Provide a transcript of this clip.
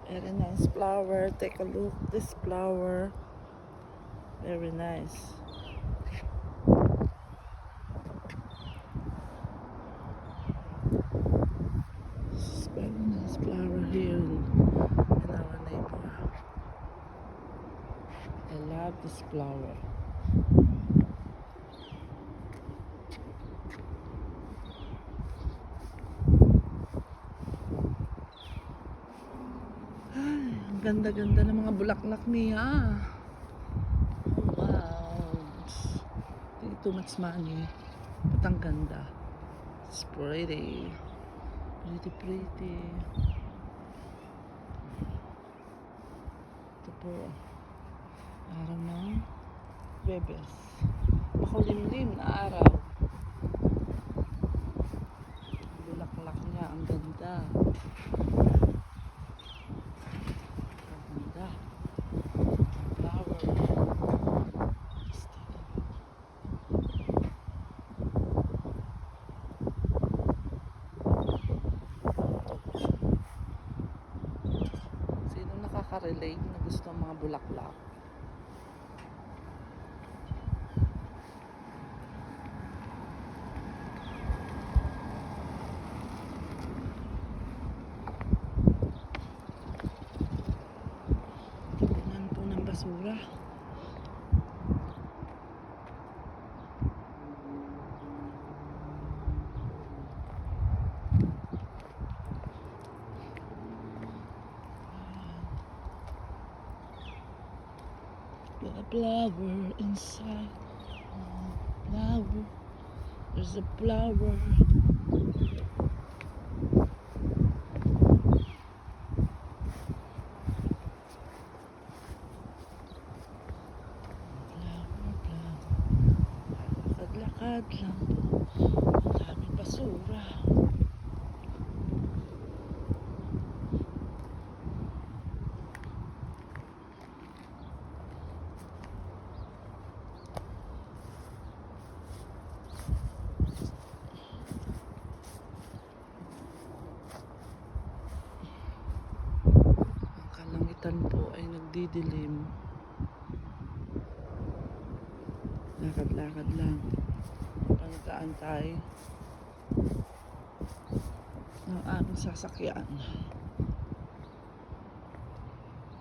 Very nice flower. Take a look. This flower. Very nice. This is very nice flower here in our neighbor. I love this flower. Ay, ang ganda-ganda ng mga bulaklak niya. Wow. Think too much money. But ang ganda. It's pretty. Pretty. Ito po. Araw ng Webes. Makulimlim na araw. Bulaklak niya. Ang ganda. Flower. Sino nakaka-relate na gusto ang mga bulaklak? Tapunan po ng basura. A flower inside. Flower. There's a flower. Lakad-lakad lang po. Ang daming basura. Ang kalangitan po ay nagdidilim. Lakad-lakad lang. Pagkaantay ng aming sasakyan.